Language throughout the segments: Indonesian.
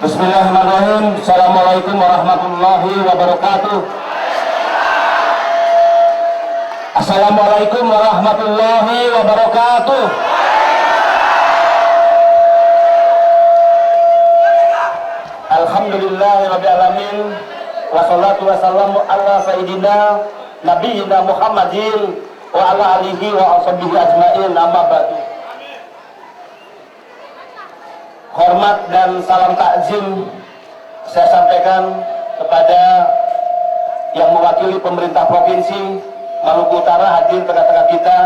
Bismillahirrahmanirrahim. Assalamualaikum warahmatullahi wabarakatuh. Assalamualaikum warahmatullahi wabarakatuh. Alhamdulillahirabbil alamin. Wassalatu wassalamu ala sayyidina nabiyina Muhammadin wa ala alihi wa ashabihi ajmain, amma ba'du. Hormat dan salam takzim saya sampaikan kepada yang mewakili pemerintah Provinsi Maluku Utara, hadir tengah-tengah kita,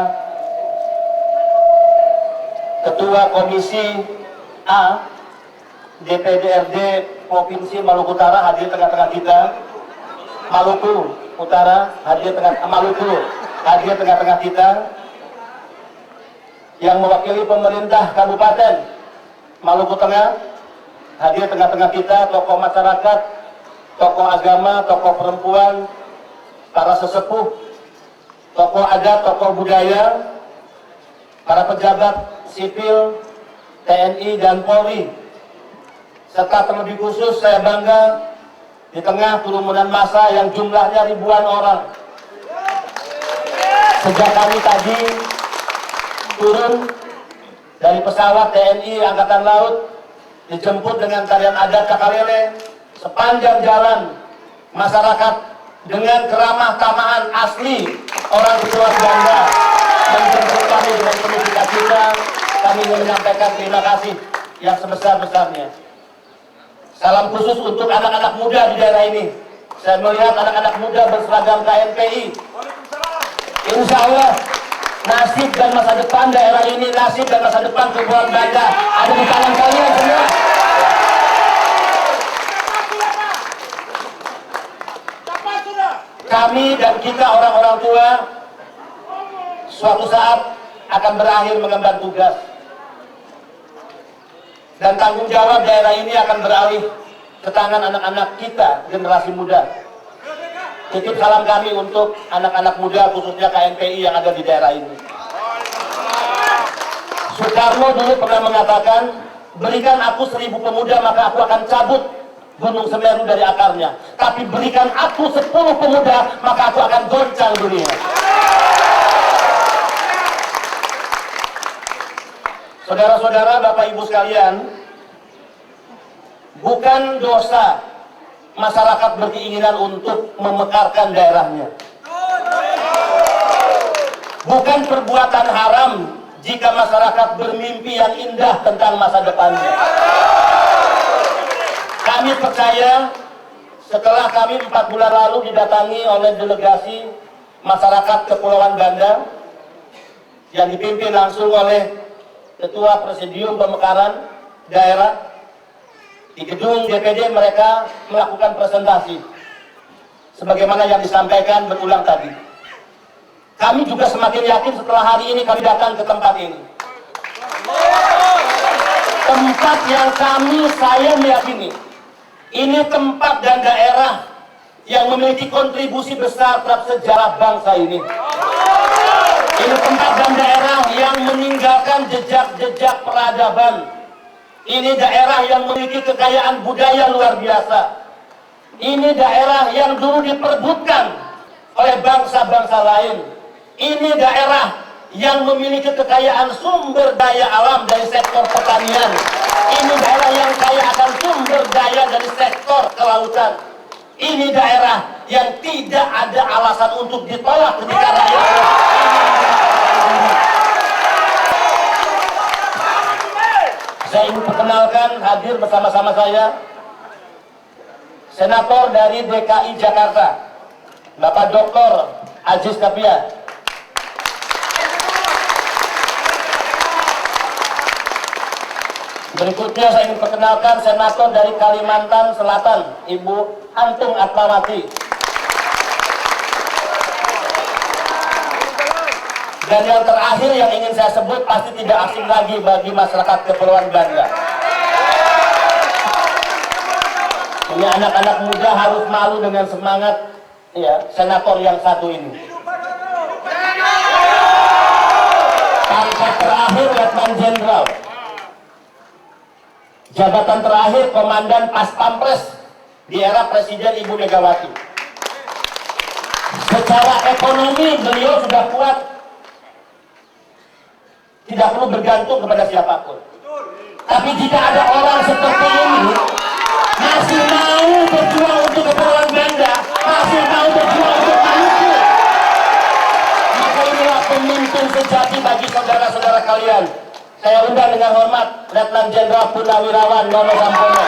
Ketua Komisi A DPDRD Provinsi Maluku Utara, hadir tengah-tengah kita, Maluku Utara hadir tengah-tengah kita, yang mewakili pemerintah Kabupaten Maluku Tengah hadir tengah-tengah kita, tokoh masyarakat, tokoh agama, tokoh perempuan, para sesepuh, tokoh adat, tokoh budaya, para pejabat sipil, TNI dan Polri, serta terlebih khusus saya bangga di tengah kerumunan massa yang jumlahnya ribuan orang. Sejak kami tadi turun dari pesawat TNI Angkatan Laut, dijemput dengan tarian adat Cakalele, sepanjang jalan masyarakat dengan keramah tamahan asli orang Selat Banda menjemput kami dengan penuh sukacita. Kami ingin menyampaikan terima kasih yang sebesar-besarnya. Salam khusus untuk anak-anak muda di daerah ini. Saya melihat anak-anak muda berseragam KNPI. Insya Allah nasib dan masa depan daerah ini, nasib dan masa depan Kepulauan Banda ada di tangan kalian semua. Kami dan kita orang-orang tua suatu saat akan berakhir mengemban tugas, dan tanggung jawab daerah ini akan beralih ke tangan anak-anak kita, generasi muda. Titip salam kami untuk anak-anak muda, khususnya KNPI yang ada di daerah ini. Soekarno dulu pernah mengatakan, berikan aku 1000 pemuda maka aku akan cabut Gunung Semeru dari akarnya. Tapi berikan aku 10 pemuda maka aku akan goncang dunia. Saudara-saudara, Bapak Ibu sekalian, bukan dosa masyarakat berkeinginan untuk memekarkan daerahnya. Bukan perbuatan haram jika masyarakat bermimpi yang indah tentang masa depannya. Kami percaya setelah kami 4 bulan lalu didatangi oleh delegasi masyarakat Kepulauan Banda yang dipimpin langsung oleh Ketua Presidium Pemekaran Daerah, di gedung DPD mereka melakukan presentasi sebagaimana yang disampaikan berulang tadi. Kami juga semakin yakin setelah hari ini kami datang ke tempat ini. Tempat yang saya meyakini ini tempat dan daerah yang memiliki kontribusi besar terhadap sejarah bangsa ini. Ini tempat dan daerah yang meninggalkan jejak-jejak peradaban. Ini daerah yang memiliki kekayaan budaya luar biasa. Ini daerah yang dulu diperebutkan oleh bangsa-bangsa lain. Ini daerah yang memiliki kekayaan sumber daya alam dari sektor pertanian. Ini daerah yang kaya akan sumber daya dari sektor kelautan. Ini daerah yang tidak ada alasan untuk ditolak ketika rakyat. Saya ingin perkenalkan, hadir bersama-sama saya Senator dari DKI Jakarta, Bapak Dr. Aziz Kapia. Berikutnya saya ingin perkenalkan Senator dari Kalimantan Selatan, Ibu Antung Atmawati. Dan yang terakhir yang ingin saya sebut pasti tidak asing lagi bagi masyarakat Kepulauan Banda. Ini anak-anak muda harus malu dengan semangat ya senator yang satu ini. Pangkat terakhir Letnan Jenderal. Jabatan terakhir Komandan Pas Pampres di era Presiden Ibu Megawati. Secara ekonomi beliau sudah kuat, tidak perlu bergantung kepada siapapun. Tapi jika ada orang seperti ini masih mau berjuang untuk keperluan Belanda, masih mau berjuang untuk Maluku, maka inilah pemimpin sejati bagi saudara-saudara kalian. Saya undang dengan hormat Letnan Jenderal Purnawirawan Nono Sampono.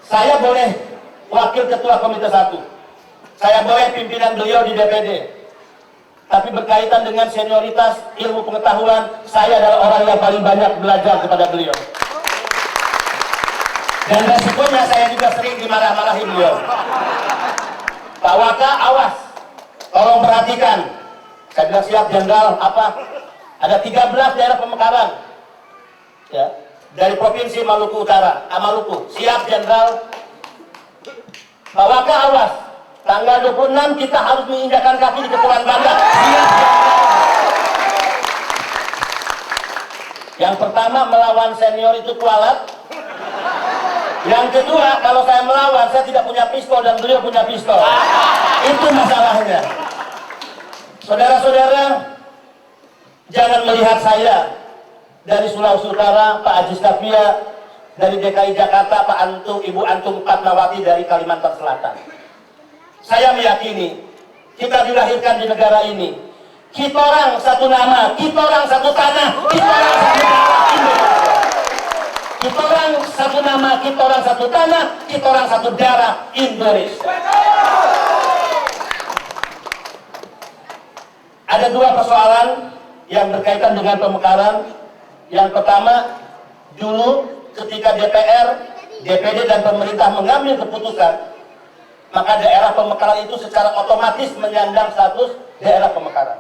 Saya boleh wakil ketua Komite 1. Saya boleh pimpinan beliau di DPD. Tapi berkaitan dengan senioritas, ilmu pengetahuan, saya adalah orang yang paling banyak belajar kepada beliau. Dan resikonya saya juga sering dimarah-marahi beliau. Pak Waka, awas. Tolong perhatikan. Saya bilang siap Jenderal, apa? Ada 13 daerah pemekaran. Ya. Dari Provinsi Maluku Utara, Maluku. Siap Jenderal. Pak Waka, awas. Tanggal 26 kita harus menginjakkan kaki di Kepulauan Banda. Siap. Yang pertama, melawan senior itu kualat. Yang kedua, kalau saya melawan, saya tidak punya pistol dan beliau punya pistol. Itu masalahnya. Saudara-saudara, jangan melihat saya dari Sulawesi Utara, Pak Ajis Kafia, dari DKI Jakarta, Pak Antung, Ibu Antung Fatmawati dari Kalimantan Selatan. Saya meyakini kita dilahirkan di negara ini. Kita orang satu nama, kita orang satu tanah, kita orang satu darah Indonesia. Kita orang satu nama, kita orang satu tanah, kita orang satu darah Indonesia. Ada dua persoalan yang berkaitan dengan pemekaran. Yang pertama, dulu ketika DPR, DPD dan pemerintah mengambil keputusan, maka daerah pemekaran itu secara otomatis menyandang status daerah pemekaran.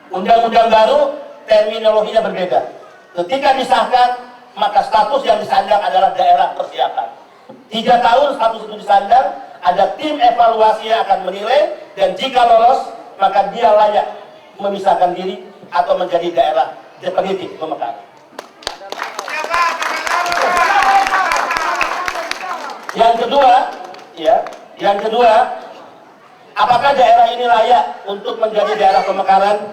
Undang-undang baru terminologinya berbeda. Ketika disahkan, maka status yang disandang adalah daerah persiapan. 3 tahun status itu disandang, ada tim evaluasi yang akan menilai, dan jika lolos, maka dia layak memisahkan diri atau menjadi daerah definitif pemekaran. Yang kedua, apakah daerah ini layak untuk menjadi daerah pemekaran?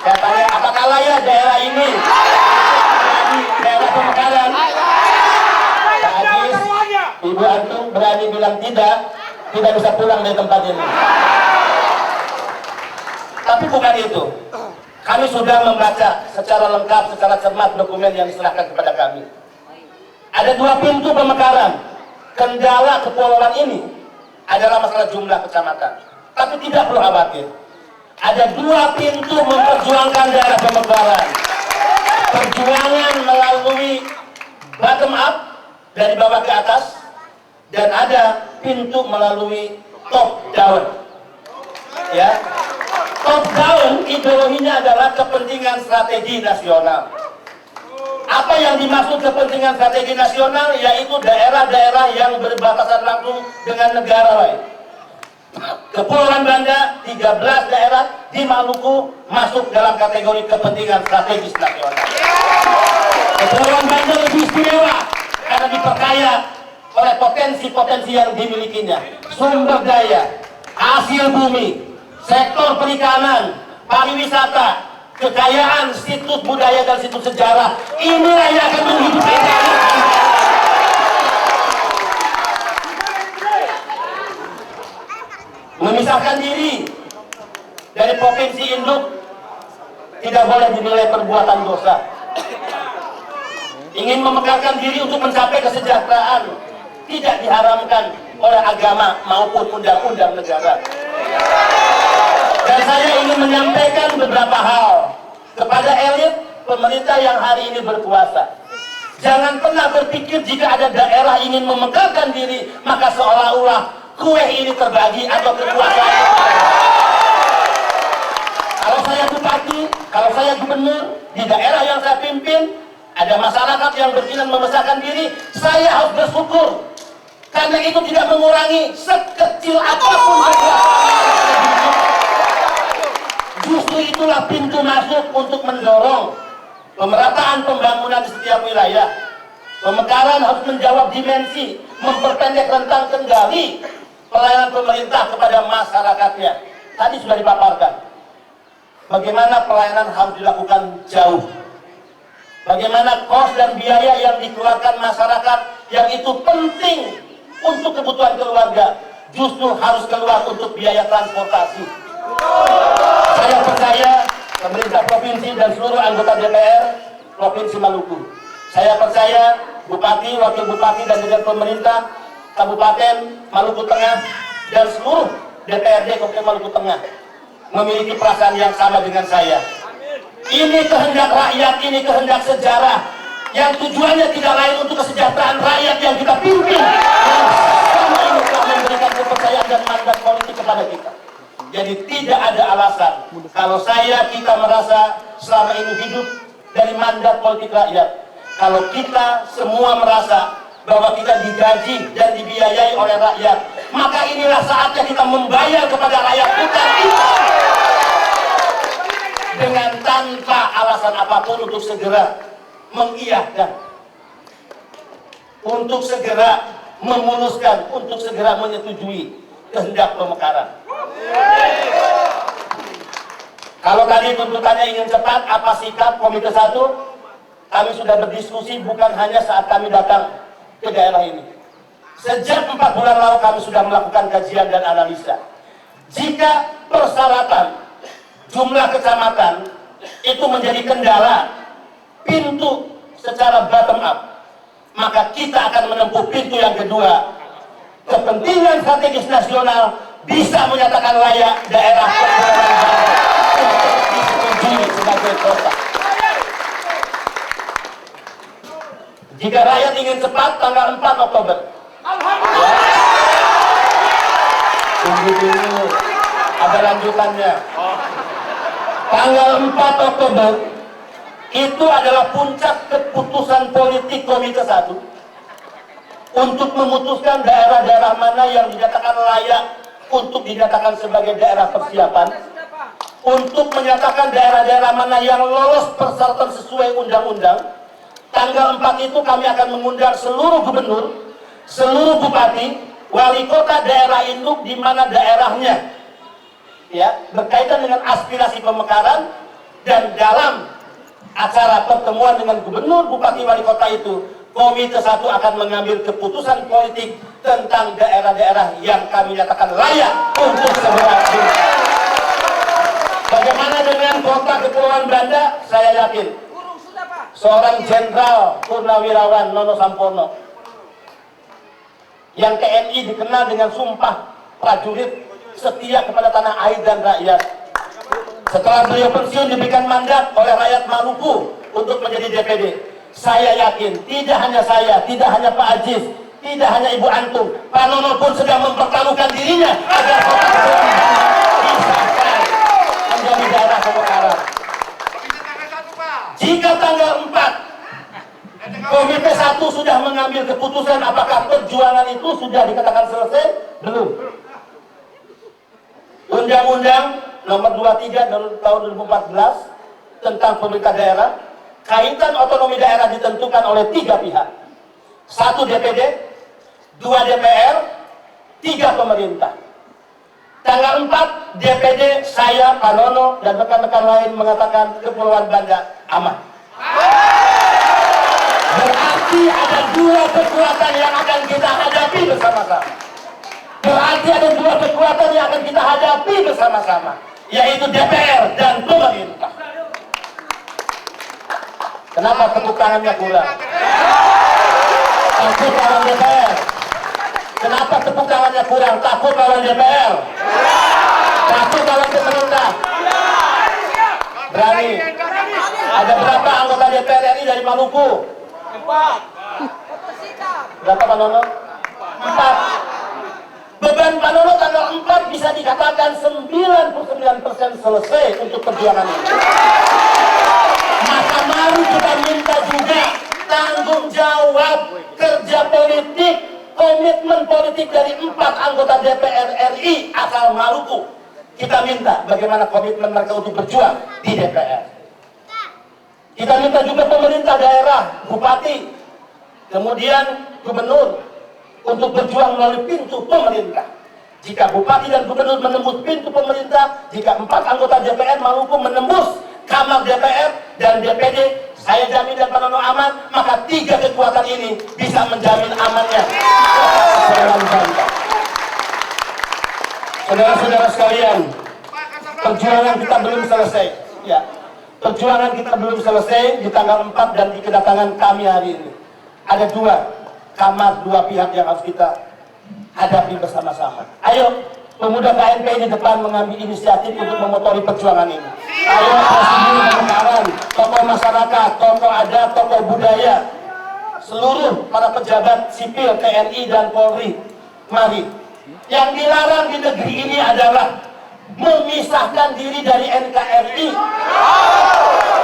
Saya tanya, apakah layak daerah ini menjadi daerah pemekaran? Pak Ajis, Ibu Antung berani bilang tidak bisa pulang dari tempat ini. Tapi bukan itu. Kami sudah membaca secara lengkap, secara cermat dokumen yang diserahkan kepada kami. Ada 2 pintu pemekaran. Kendala kepulauan ini adalah masalah jumlah kecamatan. Tapi tidak perlu khawatir. Ada 2 pintu memperjuangkan daerah pemekaran. Perjuangan melalui bottom up, dari bawah ke atas, dan ada pintu melalui top down. Ya, top down ideologinya adalah kepentingan strategi nasional. Apa yang dimaksud kepentingan strategi nasional? Yaitu daerah-daerah yang berbatasan langsung dengan negara lain. Kepulauan Banda, 13 daerah di Maluku masuk dalam kategori kepentingan strategis nasional. Kepulauan Banda lebih istimewa karena diperkaya oleh potensi-potensi yang dimilikinya. Sumber daya, hasil bumi, sektor perikanan, pariwisata, kekayaan situs budaya dan situs sejarah. Inilah yang akan menghidupkan memisahkan diri dari provinsi induk tidak boleh dinilai perbuatan dosa. Ingin memekarkan diri untuk mencapai kesejahteraan tidak diharamkan oleh agama maupun undang-undang negara. Dan saya ingin menyampaikan beberapa hal kepada elit pemerintah yang hari ini berkuasa. Jangan pernah berpikir jika ada daerah ingin memekarkan diri, maka seolah-olah kue ini terbagi atau kekuasaan. Kalau saya bupati, kalau saya gubernur, di daerah yang saya pimpin, ada masyarakat yang berkeinginan membesarkan diri, saya harus bersyukur. Karena itu tidak mengurangi sekecil apapun adalah pintu masuk untuk mendorong pemerataan pembangunan di setiap wilayah. Pemekaran harus menjawab dimensi, memperpendek rentang kendali pelayanan pemerintah kepada masyarakatnya. Tadi sudah dipaparkan bagaimana pelayanan harus dilakukan jauh, bagaimana kos dan biaya yang dikeluarkan masyarakat yang itu penting untuk kebutuhan keluarga justru harus keluar untuk biaya transportasi. Saya percaya pemerintah provinsi dan seluruh anggota DPR Provinsi Maluku, saya percaya Bupati, Wakil Bupati dan juga pemerintah Kabupaten Maluku Tengah dan seluruh DPRD Kabupaten Maluku Tengah memiliki perasaan yang sama dengan saya. Ini kehendak rakyat, ini kehendak sejarah yang tujuannya tidak lain untuk kesejahteraan rakyat yang kita pimpin, yang sama ini telah memberikan kepercayaan dan mandat politik kepada kita. Jadi tidak ada alasan kalau kita merasa selama ini hidup dari mandat politik rakyat, kalau kita semua merasa bahwa kita digaji dan dibiayai oleh rakyat, maka inilah saatnya kita membayar kepada rakyat kita dengan tanpa alasan apapun untuk segera mengiyahkan, untuk segera memuluskan, untuk segera menyetujui kehendak pemekaran. Kalau tadi tuntutannya ingin cepat, apa sikap Komite 1? Kami sudah berdiskusi bukan hanya saat kami datang ke daerah ini. Sejak 4 bulan lalu kami sudah melakukan kajian dan analisa. Jika persyaratan jumlah kecamatan itu menjadi kendala pintu secara bottom up, maka kita akan menempuh pintu yang kedua. Kepentingan strategis nasional bisa menyatakan layak daerah untuk disetujui sebagai kota. Jika rakyat ingin cepat, tanggal 4 Oktober. Tunggu dulu, ada lanjutannya. Tanggal 4 Oktober itu adalah puncak keputusan politik Komite 1 untuk memutuskan daerah-daerah mana yang dinyatakan layak untuk dinyatakan sebagai daerah persiapan, untuk menyatakan daerah-daerah mana yang lolos persyaratan sesuai undang-undang. Tanggal 4 itu kami akan mengundang seluruh gubernur, seluruh bupati, wali kota daerah induk di mana daerahnya ya berkaitan dengan aspirasi pemekaran, dan dalam acara pertemuan dengan gubernur, bupati, wali kota itu Komite 1 akan mengambil keputusan politik tentang daerah-daerah yang kami nyatakan layak untuk segera dimulai. Bagaimana dengan kota Kepulauan Banda? Saya yakin seorang Jenderal Purnawirawan Nono Sampono yang TNI dikenal dengan sumpah prajurit setia kepada tanah air dan rakyat. Setelah beliau pensiun diberikan mandat oleh rakyat Maluku untuk menjadi DPD. Saya yakin tidak hanya saya, tidak hanya Pak Aziz, tidak hanya Ibu Antum, Pak Nono pun sedang mempertaruhkan dirinya agar kota Kepulauan Banda disahkan menjadi daerah pemekaran. Jika tanggal 4 Komite 1 sudah mengambil keputusan, apakah perjuangan itu sudah dikatakan selesai? Belum. Undang-Undang nomor 23 tahun 2014 tentang pemerintah daerah, kaitan otonomi daerah ditentukan oleh 3 pihak. 1 DPD, 2 DPR, 3 pemerintah. Tanggal 4 DPD, saya, Pak Nono, dan rekan-rekan lain mengatakan Kepulauan Banda aman. Berarti ada 2 kekuatan yang akan kita hadapi bersama-sama. Berarti ada 2 kekuatan yang akan kita hadapi bersama-sama, yaitu DPR dan pemerintah. Kenapa tepuk tangannya kurang? Takut lawan DPR. Kenapa tepuk tangannya kurang? Takut lawan DPR. Takut lawan pemerintah. Berani. Ada berapa anggota DPR RI dari Maluku? 4. Berapa Pak Nono? 4. Beban Pak Nono tanggal 4 bisa dikatakan 99% selesai untuk perjuangan ini. Maka mari kita minta juga tanggung jawab kerja politik, komitmen politik dari 4 anggota DPR RI asal Maluku. Kita minta bagaimana komitmen mereka untuk berjuang di DPR. Kita minta juga pemerintah daerah, bupati, kemudian gubernur untuk berjuang melalui pintu pemerintah. Jika bupati dan gubernur menembus pintu pemerintah, jika 4 anggota DPR Maluku menembus kamar DPR dan DPD, saya jamin dan Pak Nono aman, maka 3 kekuatan ini bisa menjamin amannya keseluruhan bangsa. Saudara-saudara sekalian, perjuangan kita belum selesai. Ya, perjuangan kita belum selesai di tanggal 4 dan di kedatangan kami hari ini. Ada 2 kamar, 2 pihak yang harus kita hadapi bersama-sama. Ayo, pemuda KNP di depan mengambil inisiatif untuk memotori perjuangan ini. Ayo, presidium Pemekaran, tokoh masyarakat, tokoh adat, tokoh budaya, seluruh para pejabat sipil TNI dan Polri, mari. Yang dilarang di negeri ini adalah memisahkan diri dari NKRI,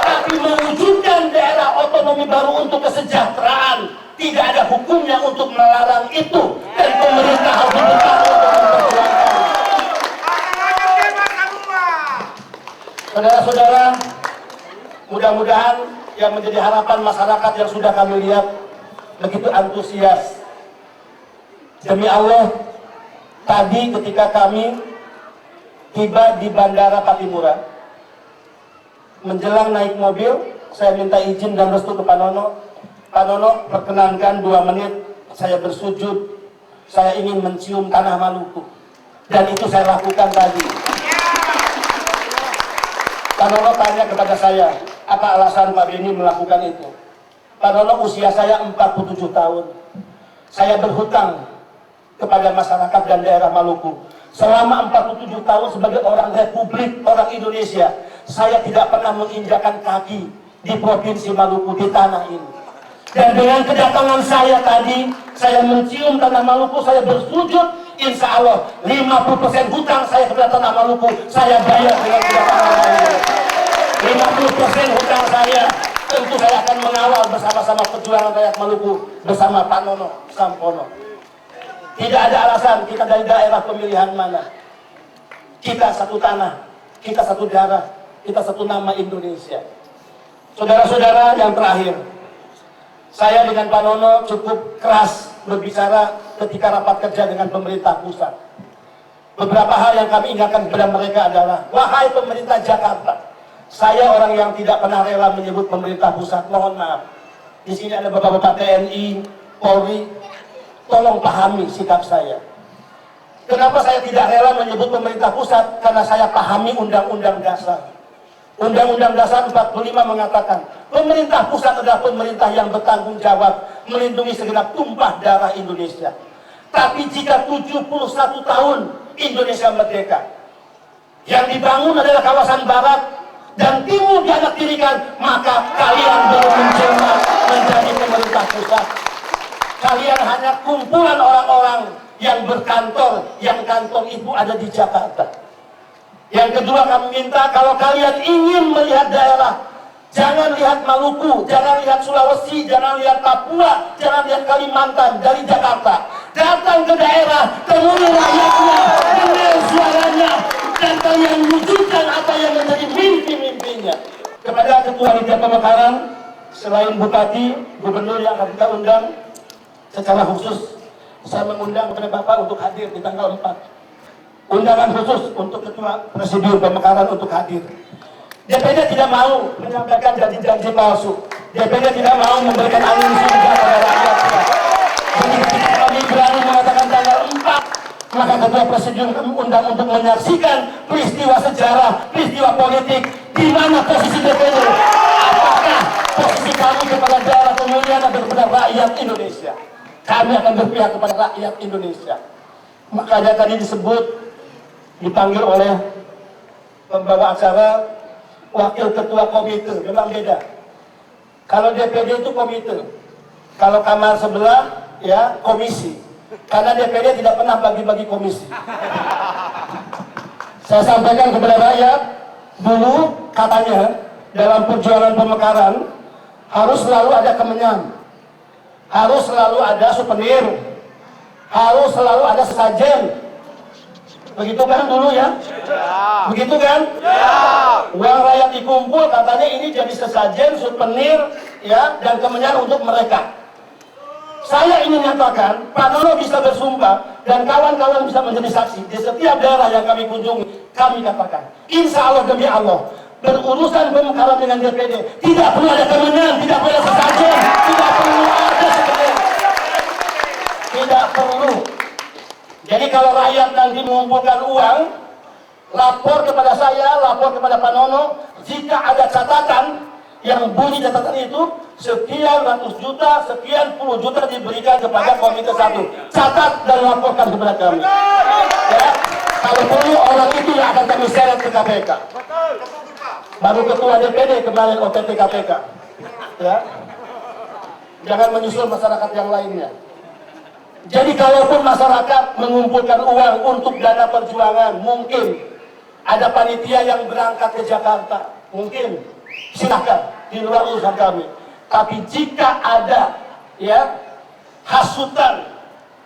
tapi mewujudkan daerah otonomi baru untuk kesejahteraan. Tidak ada hukumnya untuk melarang itu, dan pemerintah harus bergerak untuk memperjuangkan. Saudara-saudara, mudah-mudahan yang menjadi harapan masyarakat yang sudah kami lihat begitu antusias. Demi Allah, tadi ketika kami tiba di Bandara Patimura, menjelang naik mobil, saya minta izin dan restu ke Pak Nono. Pak Nono, perkenankan 2 menit saya bersujud, saya ingin mencium tanah Maluku. Dan itu saya lakukan tadi. Pak Nono tanya kepada saya, apa alasan Pak Beni melakukan itu? Pak Nono, usia saya 47 tahun. Saya berhutang kepada masyarakat dan daerah Maluku. Selama 47 tahun sebagai orang Republik, orang Indonesia, saya tidak pernah menginjakan kaki di Provinsi Maluku, di tanah ini. Dan dengan kedatangan saya tadi, saya mencium tanah Maluku, saya bersujud, insya Allah 50% hutang saya kepada tanah Maluku, saya bayar dengan kedatangan saya. 50% hutang saya, tentu saya akan mengawal bersama-sama perjuangan rakyat Maluku, bersama Pak Nono Sampono. Tidak ada alasan kita dari daerah pemilihan mana. Kita satu tanah, kita satu darah, kita satu nama Indonesia. Saudara-saudara, yang terakhir, saya dengan Pak Nono cukup keras berbicara ketika rapat kerja dengan pemerintah pusat. Beberapa hal yang kami ingatkan kepada mereka adalah, wahai pemerintah Jakarta, saya orang yang tidak pernah rela menyebut pemerintah pusat, mohon maaf. Di sini ada bapak-bapak TNI, Polri, tolong pahami sikap saya. Kenapa saya tidak rela menyebut pemerintah pusat? Karena saya pahami Undang-Undang Dasar. Undang-Undang Dasar 45 mengatakan, pemerintah pusat adalah pemerintah yang bertanggung jawab melindungi segenap tumpah darah Indonesia. Tapi jika 71 tahun Indonesia merdeka, yang dibangun adalah kawasan barat dan timur dianaktirikan, maka kalian belum menjelma menjadi pemerintah pusat. Kalian hanya kumpulan orang-orang yang berkantor, yang kantor ibu ada di Jakarta. Yang kedua, kami minta kalau kalian ingin melihat daerah, jangan lihat Maluku, jangan lihat Sulawesi, jangan lihat Papua, jangan lihat Kalimantan dari Jakarta. Datang ke daerah, temui rakyatnya, dengar suaranya, dan kalian wujudkan apa yang menjadi mimpi-mimpinya. Kepada Ketua Liga Pemekaran, selain Bupati, Gubernur yang akan kita undang, secara khusus saya mengundang kepada Bapak untuk hadir di tanggal 4. Undangan khusus untuk Ketua Presidium Pemekaran untuk hadir. DPD tidak mau menyampaikan janji-janji palsu. DPD tidak mau memberikan angin surga pada rakyatnya. Jadi ketika kami berani mengatakan tanggal 4, maka Ketua Presidium kami undang untuk menyaksikan peristiwa sejarah, peristiwa politik, di mana posisi DPD. Apakah posisi kami kepada daerah pemilihan atau kepada rakyat Indonesia? Kami akan berpihak kepada rakyat Indonesia. Makanya tadi disebut, dipanggil oleh pembawa acara wakil ketua komite. Memang beda. Kalau DPD itu komite, kalau kamar sebelah ya komisi. Karena DPD tidak pernah bagi-bagi komisi. Saya sampaikan kepada rakyat, dulu katanya dalam perjuangan Pemekaran harus selalu ada kemenyan, harus selalu ada souvenir, harus selalu ada sesajen. Begitu kan dulu ya? Begitu kan? Uang rakyat dikumpul, katanya ini jadi sesajen, souvenir, ya, dan kemenyan untuk mereka. Saya ingin nyatakan, Pak Nono bisa bersumpah dan kawan-kawan bisa menjadi saksi di setiap daerah yang kami kunjungi. Kami katakan, insya Allah demi Allah, berurusan pemekaran dengan DPD tidak perlu ada kemenyan, tidak perlu ada sesajen, tidak perlu ada sekedar, tidak perlu. Jadi kalau rakyat nanti mengumpulkan uang, lapor kepada saya, lapor kepada Pak Nono, jika ada catatan yang bunyi catatan itu sekian ratus juta, sekian puluh juta diberikan kepada komite 1. Catat dan laporkan kepada kami. Ya, kalau perlu orang itu yang akan kami seret ke KPK. Baru ketua DPD kemarin OTT KPK. Ya, jangan menyusul masyarakat yang lainnya. Jadi kalaupun masyarakat mengumpulkan uang untuk dana perjuangan, mungkin ada panitia yang berangkat ke Jakarta, mungkin silahkan di luar urusan kami. Tapi jika ada ya hasutan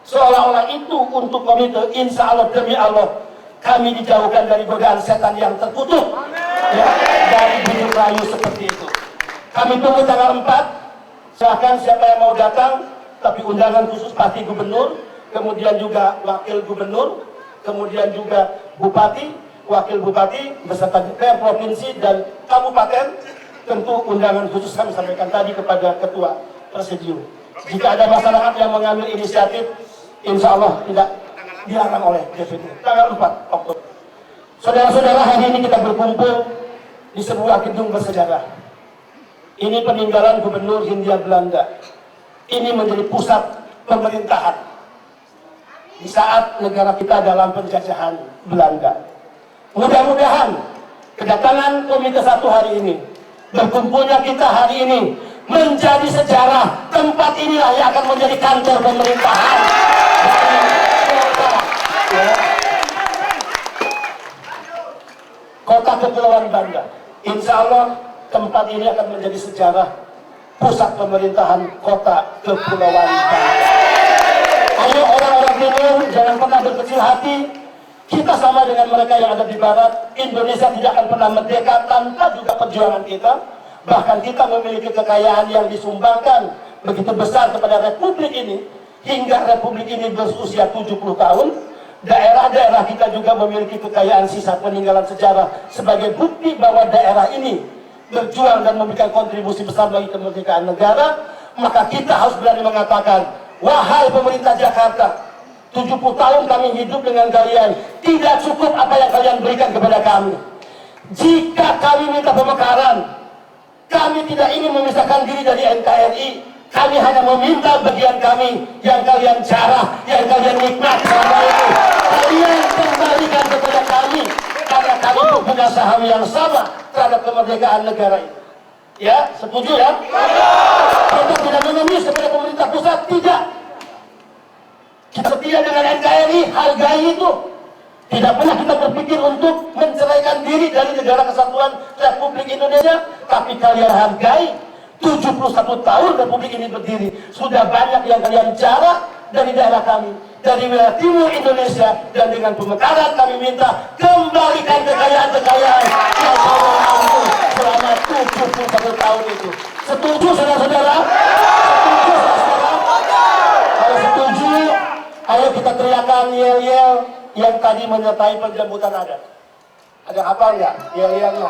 seolah-olah itu untuk komite, insya Allah demi Allah kami dijauhkan dari godaan setan yang terkutuk, ya, dari bunyi rayu seperti itu. Kami tunggu tanggal 4, silahkan siapa yang mau datang, tapi undangan khusus pasti gubernur, kemudian juga wakil gubernur, kemudian juga bupati, wakil bupati, beserta DPR provinsi dan kabupaten. Tentu undangan khusus kami sampaikan tadi kepada ketua presidium. Jika ada masyarakat yang mengambil inisiatif, insya Allah tidak dilarang oleh DPD. Tanggal 4 Oktober. Saudara-saudara, hari ini kita berkumpul di sebuah gedung bersejarah. Ini peninggalan Gubernur Hindia Belanda. Ini menjadi pusat pemerintahan di saat negara kita dalam penjajahan Belanda. Mudah-mudahan kedatangan komite 1 hari ini, berkumpulnya kita hari ini menjadi sejarah. Tempat inilah yang akan menjadi kantor pemerintahan kota Kepulauan Banda. Insya Allah tempat ini akan menjadi sejarah pusat pemerintahan kota Kepulauan Banda. Ayo orang-orang timur, jangan pernah berkecil hati. Kita sama dengan mereka yang ada di barat. Indonesia tidak akan pernah merdeka tanpa juga perjuangan kita. Bahkan kita memiliki kekayaan yang disumbangkan begitu besar kepada republik ini. Hingga republik ini berusia 70 tahun. Daerah-daerah kita juga memiliki kekayaan sisa peninggalan sejarah sebagai bukti bahwa daerah ini berjuang dan memberikan kontribusi besar bagi kemerdekaan negara. Maka kita harus berani mengatakan, wahai pemerintah Jakarta, 70 tahun kami hidup dengan kalian, tidak cukup apa yang kalian berikan kepada kami. Jika kami minta pemekaran, kami tidak ingin memisahkan diri dari NKRI. Kami hanya meminta bagian kami yang kalian jarah, yang kalian nikmat selama ini, kalian kembalikan kepada kami, karena kami punya saham yang sama terhadap kemerdekaan negara ini. Ya, setuju ya? Kita tidak mengemis kepada pemerintah pusat, tidak. Kita setia dengan NKRI, hargai itu. Tidak pernah kita berpikir untuk menceraikan diri dari negara kesatuan Republik Indonesia, tapi kalian hargai. 71 tahun Republik ini berdiri, sudah banyak yang kalian jarak dari daerah kami, dari wilayah timur Indonesia, dan dengan pemekaran kami minta kembalikan kekayaan-kekayaan yang kami ambil selama 71 tahun itu. Setuju saudara-saudara? Setuju saudara-saudara? Kalau setuju, ayo kita teriakan yel-yel yang tadi menyertai penjemputan adat. Ada apa enggak? Yel-yelnya.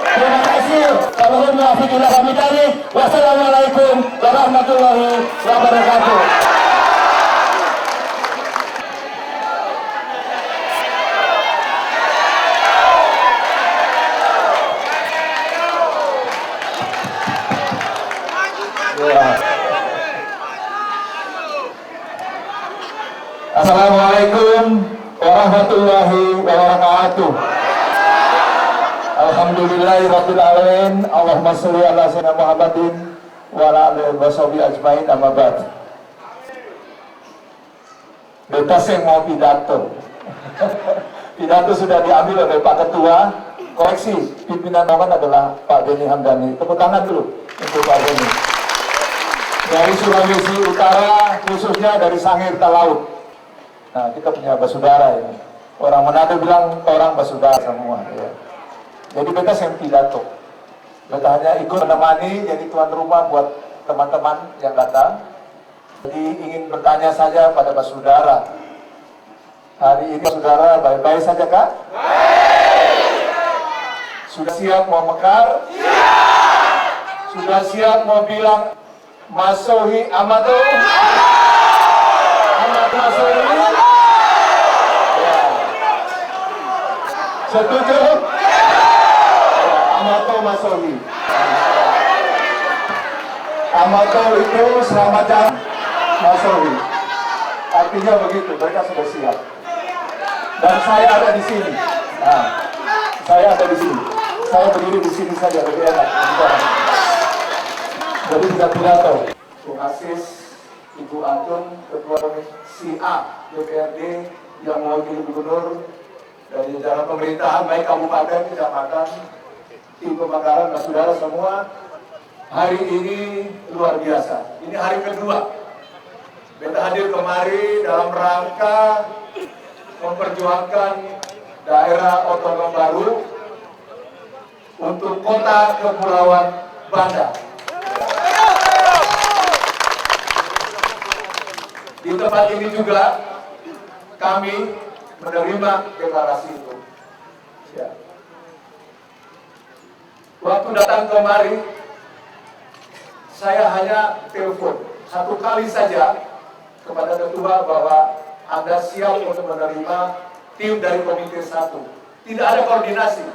Terima kasih. Wassalamualaikum warahmatullahi wabarakatuh. Assalamualaikum warahmatullahi wabarakatuh. Alhamdulillahirabbil alamin. Allahumma sholli ala sayyidina Muhammadin wa ala alihi washabihi ajmain, amma ba'd. Bebas yang mau pidato. Pidato sudah diambil oleh Pak Ketua. Koreksi, pimpinan Dewan adalah Pak Denny Hamdani. Tepuk tangan dulu untuk Pak Denny. dari Sulawesi Utara, khususnya dari Sangir Talaut. Nah, kita punya basudara ini. Orang Manado bilang orang basudara semua. Ya. Jadi beta yang pidato. Beta hanya ikut menemani, jadi tuan rumah buat teman-teman yang datang. Jadi ingin bertanya saja pada basudara. Hari ini saudara baik-baik saja kak? Baik. Sudah siap mau mekar? Siap. Sudah siap mau bilang Masohi Amado? Ahmad Masohi? Ya. Setuju? Amado Masohi. Amado itu selamat jalan Masohi. Artinya begitu, mereka sudah siap. Dan saya ada di sini. Nah, saya ada di sini. Saya berdiri di sini saja, lebih enak. Jadi bisa pidato. Bung Asis, Ibu Antun, Ketua Komisi A DPRD yang mewakili Gubernur dari jajaran pemerintahan baik kabupaten, kecamatan, tim pemakaran, dan saudara semua. Hari ini luar biasa. Ini hari kedua. Beta hadir kemari dalam rangka memperjuangkan daerah otonom baru untuk kota Kepulauan Banda. Di tempat ini juga kami menerima deklarasi itu. Ya. Waktu datang kemari, saya hanya telepon satu kali saja kepada ketua bahwa Anda siap untuk menerima tim dari Komite 1. Tidak ada koordinasi.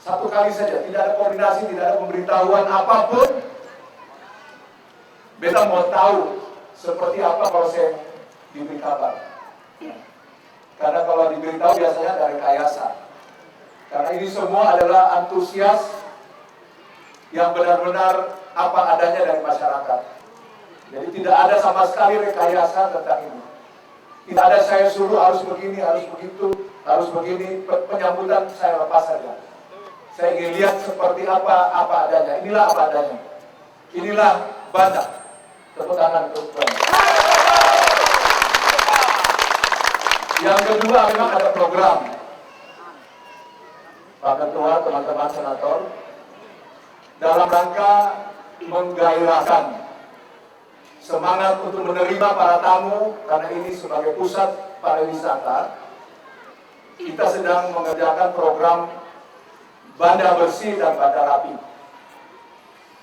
Satu kali saja, tidak ada koordinasi, tidak ada pemberitahuan apapun. Beta mau tahu seperti apa kalau saya diberi kabar. Karena kalau diberitahu biasanya dari rekayasa. Karena ini semua adalah antusias yang benar-benar apa adanya dari masyarakat. Jadi tidak ada sama sekali rekayasa tentang ini. Tidak ada saya suruh harus begini, harus begitu, harus begini. Penyambutan saya lepas saja. Saya ingin lihat seperti apa adanya. Inilah apa adanya. Inilah Banda. Tepuk tangan untuk Banda. Yang kedua memang ada program. Pak Ketua, teman-teman senator, dalam rangka menggairahkan semangat untuk menerima para tamu, karena ini sebagai pusat pariwisata, kita sedang mengerjakan program Banda Bersih dan Banda Rapi.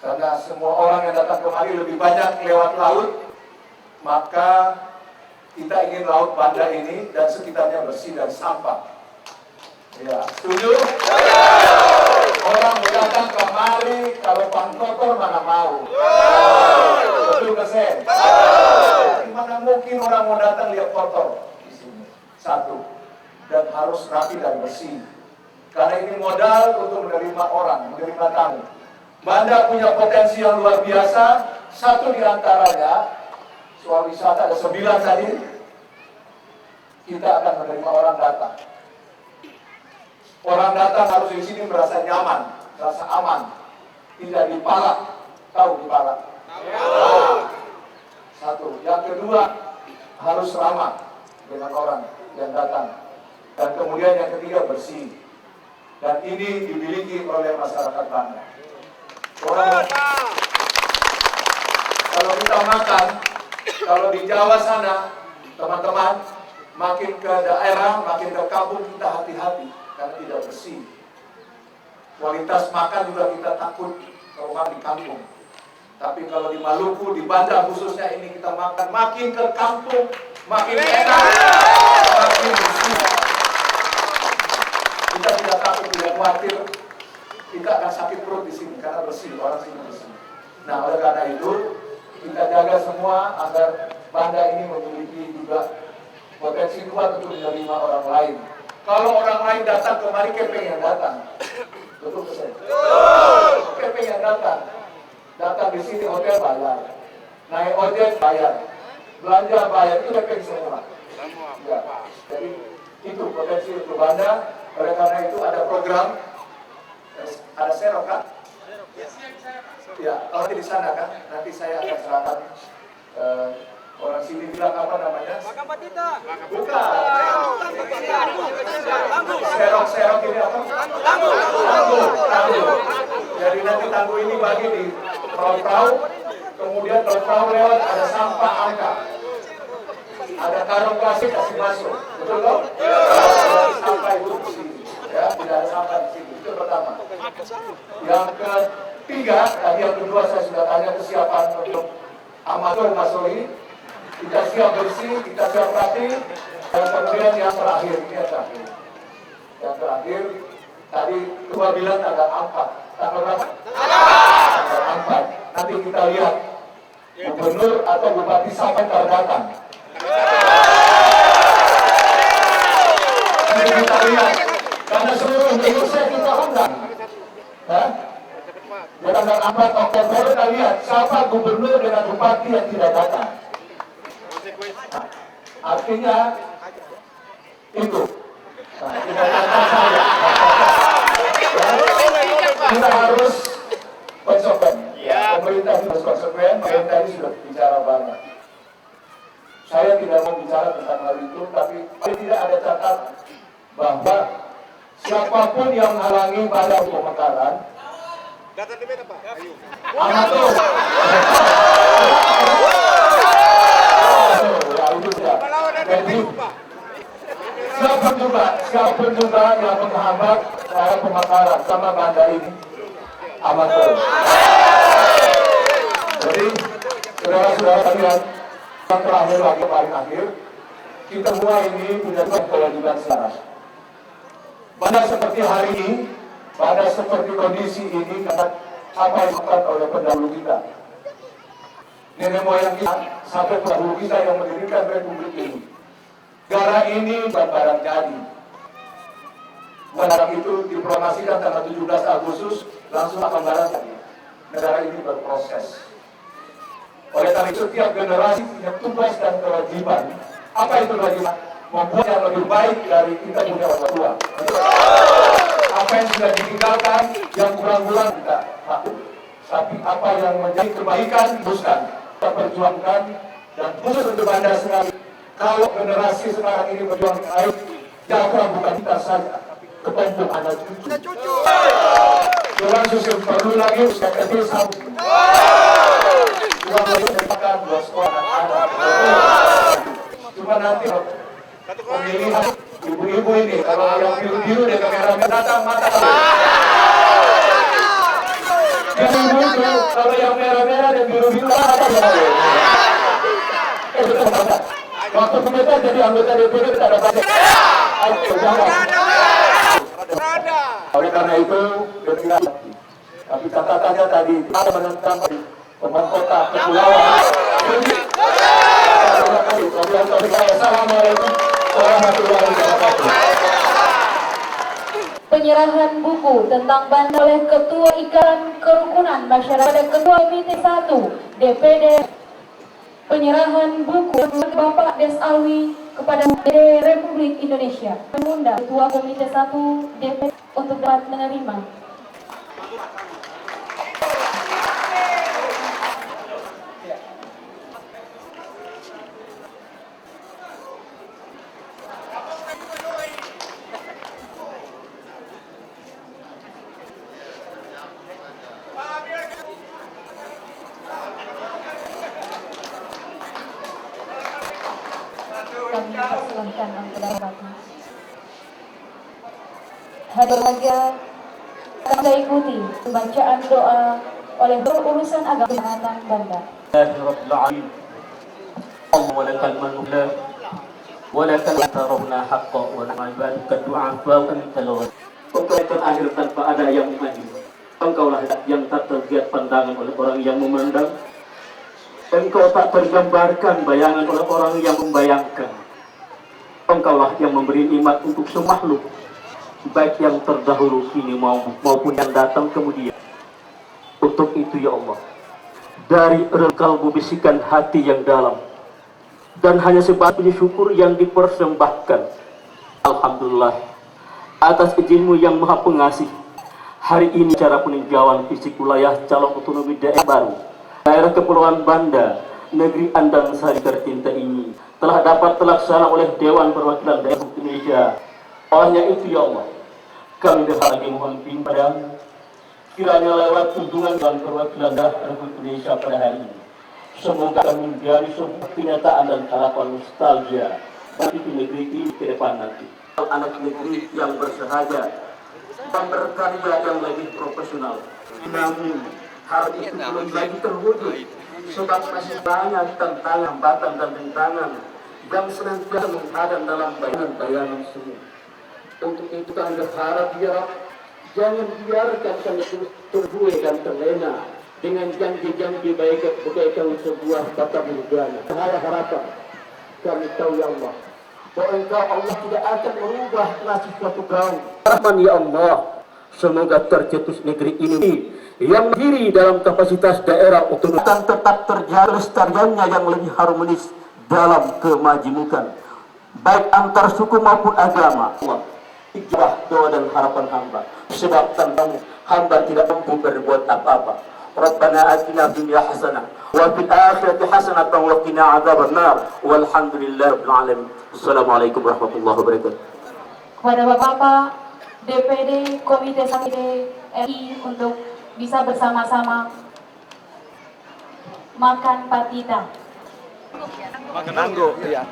Karena semua orang yang datang kemari lebih banyak lewat laut, maka kita ingin laut Banda ini dan sekitarnya bersih dari sampah. Ya, setuju? Orang datang kemari, kalau pan kotor mana mau? Betul ke saya? Gimana mungkin orang mau datang lihat kotor di sini? Satu, dan harus rapi dan bersih. Karena ini modal untuk menerima orang, menerima tamu. Banda punya potensi yang luar biasa. Satu di antaranya, soal wisata ada 9 tadi. Kita akan menerima orang datang. Orang datang harus di sini merasa nyaman, merasa aman, tidak dipalak. Tahu dipalak? Satu. Yang kedua, harus ramah dengan orang yang datang. Dan kemudian yang ketiga, bersih. Dan ini dimiliki oleh masyarakat Banda. Orang, kalau kita makan, kalau di Jawa sana, teman-teman, makin ke daerah, makin ke kampung, kita hati-hati karena tidak bersih. Kualitas makan juga kita takut kalau makan di kampung. Tapi kalau di Maluku, di Banda khususnya ini kita makan, makin ke kampung, makin enak, makin bersih. Kita tidak takut, tidak khawatir, kita akan sakit perut di sini karena bersih, orang sini bersih. Nah, oleh karena itu, kita jaga semua agar Banda ini memiliki juga potensi kuat untuk menerima orang lain. Kalau orang lain datang kemari, kepengen datang. Betul ke saya? Kepengen datang. Datang di sini hotel bayar, naik ojek bayar, belanja bayar, itu kepengen semua. Ya. Jadi itu potensi untuk Banda. Oleh karena itu ada program, ada serok kan? Ya, nanti di sana kan, nanti saya akan serahkan orang sini bilang apa namanya? Bukan. Serok ini apa? Tangguh. Jadi nanti tangguh ini bagi di perahu-perahu, kemudian perahu lewat ada sampah angka. Ada karung plastik kasih masuk, betul toh? Sampah itu di sini, ya, tidak ada sampah di sini. Itu pertama. Yang ketiga, tadi yang kedua saya sudah tanya kesiapan untuk amatur Mas Soli. Kita siap bersih, kita siap rapi. Dan kemudian yang terakhir, ini yang terakhir. Yang terakhir, tadi Tua bilang tanggal 4. Tanggal berapa? Tanggal 4. Nanti kita lihat gubernur atau bupati siapa yang datang. Nanti kita lihat, karena seluruh Indonesia kita undang. Di tanggal 4 Oktober kita lihat siapa gubernur dengan bupati yang tidak datang. Artinya itu. Kita harus konsekuen. Pemerintah harus konsekuen. Pemerintah ini sudah bicara banyak. Saya tidak mau bicara tentang hal itu, tapi tidak ada catatan bahwa siapapun yang menghalangi pada pemekaran amatur. Jadi siapapun juga yang menghambat para pemekaran sama banda ini amatur. Jadi saudara-saudara kalian, yang terakhir lagi paling akhir, kita semua ini punya kewajiban sejarah. Pada seperti hari ini, pada seperti kondisi ini, karena apa yang dilakukan oleh pendahulu kita, nenek moyang kita, sampai pendahulu kita yang mendirikan Republik ini. Negara ini bukan barang jadi. Barang itu dipromosikan tanggal 17 Agustus, langsung akan barang jadi. Negara ini berproses. Oleh karena itu, setiap generasi punya tugas dan kewajiban. Apa itu kewajiban? Membuat yang lebih baik dari kita punya orang tua. Apa yang sudah ditinggalkan, yang kurang-kurang kita lakukan. Tapi apa yang menjadi kebaikan, teruskan. Kita perjuangkan, dan khusus untuk Anda sekali. Kalau generasi sekarang ini berjuang baik, jangan bukan kita saja, kepompong anak cucu. Tuhan susul perlu lagi, usia kecil sambung. Tuhan lagi merupakan 2 sekolah anak. Cuma nanti pemilihan ibu-ibu ini, kalau yang biru-biru dan merah-merah datang mata. Yang ibu-ibu, kalau yang merah-merah dan biru-biru mata. Waktu kita jadi anggota DPD kita ada banyak. Oleh karena itu, tapi catatannya tadi ada menentang teman kota kepulauan. Assalamualaikum warahmatullahi wabarakatuh. Penyerahan buku tentang Banda oleh Ketua Ikatan Kerukunan Masyarakat Ketua Komite 1 DPD. Penyerahan buku Bapak Des Alwi kepada DPD Republik Indonesia. Mengundang Ketua Komite 1 DPD untuk dapat menerima. Kami persilahkan untuk dapat. Berbahagia kita ikuti pembacaan doa oleh berurusan agama Kecamatan Banda. Allahumma lakal manula wa lakal tarabna haqqa wa na'ibadika du'afa wa antal ghani. Engkau terakhir tanpa ada yang maju. Engkaulah yang tak terlihat pandangan oleh orang yang memandang. Engkau tak tergambarkan bayangan oleh orang yang membayangkan. Engkaulah yang memberi nikmat untuk semua makhluk, baik yang terdahulu kini maupun yang datang kemudian. Untuk itu ya Allah, dari relung kalbu bisikan hati yang dalam, dan hanya sebatas syukur yang dipersembahkan. Alhamdulillah atas izin-Mu yang maha pengasih, Hari ini cara peninjauan fisik wilayah calon otonomi daerah baru daerah Kepulauan Banda, negeri Andang Sari tercinta ini telah dapat terlaksana oleh Dewan Perwakilan Daerah Indonesia. Olehnya itu ya Allah, kami berharap mohon padamu kiranya lewat kunjungan dan perwakilan daerah Republik Indonesia pada hari ini, semoga kami menjadi sebuah kenyataan dan harapan nostalgia bagi negeri ini ke depan nanti. Anak negeri yang bersahaja dan berkarya yang lebih profesional. Namun hal itu belum lagi terwujud sebab masih banyak tantangan, hambatan dan rintangan yang senantiasa menghadang dalam bayangan semua. Untuk itu kami berharap ya, jangan biarkan kami terbuai dan terlena dengan janji-janji bagaikan sebuah tata morgana. Harapan kami tahu ya Allah, bahwa Engkau Allah tidak akan merubah nasib suatu kaum. Rahman ya Allah, semoga tercetus negeri ini yang berdiri dalam kapasitas daerah otonom akan tetap terjaga lestariannya yang lebih harmonis dalam kemajemukan baik antar suku maupun agama. Allah, ijabah doa dan harapan hamba, sebab tanpamu hamba tidak mampu berbuat apa-apa. Rabbana atina fid dunya hasanah wa fil akhirati hasanah wa qina adzabannar walhamdulillahirabbil alamin. Assalamualaikum warahmatullahi wabarakatuh. Kepada Bapak DPD Komite Samide RI untuk bisa bersama-sama makan patita. Makan anggo, iya.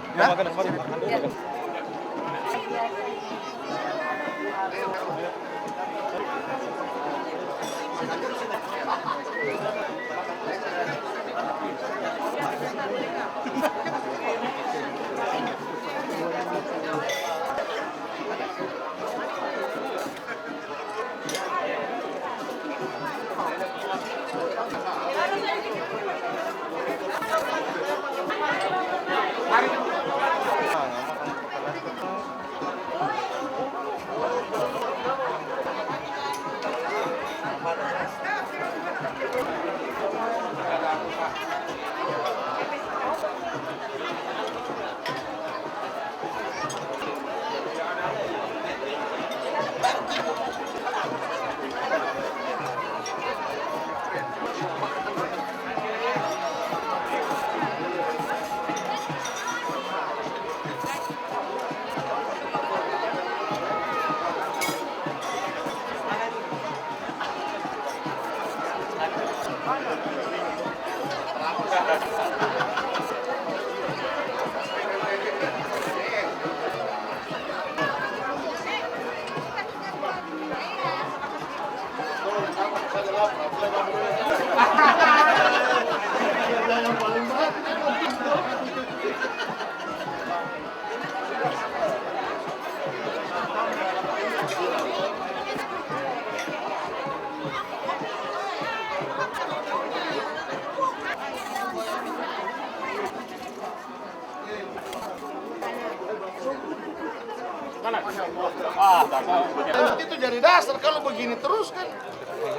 Itu jadi dasar kalau begini terus kan.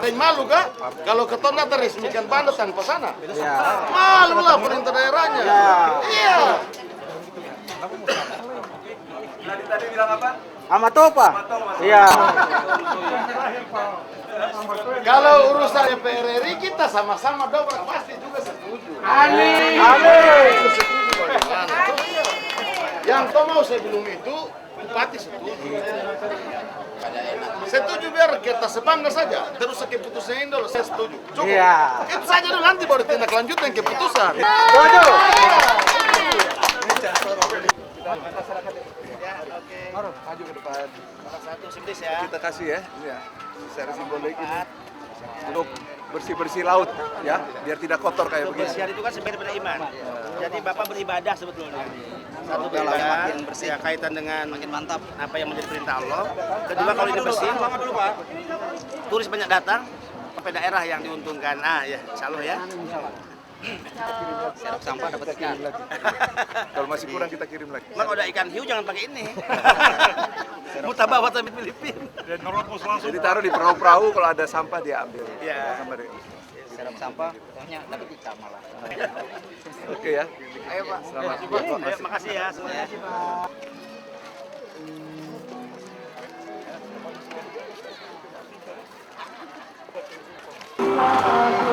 Dan malu kah? Kalau keton datang resmikan Banda tanpa sana. Malu lah perintah daerahnya. Iya. Tadi bilang apa? Amatopa. Iya. Kalau urusan DPR RI kita sama-sama dobrak pasti juga setuju. Amin. Setuju bagaimana? Yang kau mau sebelum itu Bupati setuju. Setuju biar kita sebangga saja. Terus keputusan ini dulu saya setuju. Cukup. Iya. Itu saja dulu nanti baru tindak lanjut yang keputusan. Setuju. Maju ke depan. Kita kasih ya, ini ya, secara simbolik ini untuk bersih-bersih laut ya, biar tidak kotor kayak begini. Kebersihan itu kan sebenarnya iman. Jadi Bapak beribadah sebetulnya. Satu beribadah bersih kaitan dengan makin mantap apa yang menjadi perintah Allah. Kedua kalau ini bersih, turis banyak datang sampai daerah yang diuntungkan. Ah ya, insyaallah ya. Serok sampah dapat ikan. Kalau masih kurang kita kirim lagi. Mak udah ikan hiu jangan pakai ini. Mutabawa sampai Filipina. Jadi taruh di perahu-perahu, kalau ada sampah dia ambil. Iya. Serok sampah, pokoknya dapat ikan malah. Oke ya. Ayo Pak. Selamat. Ayo, makasih ya semuanya. Maha Agung.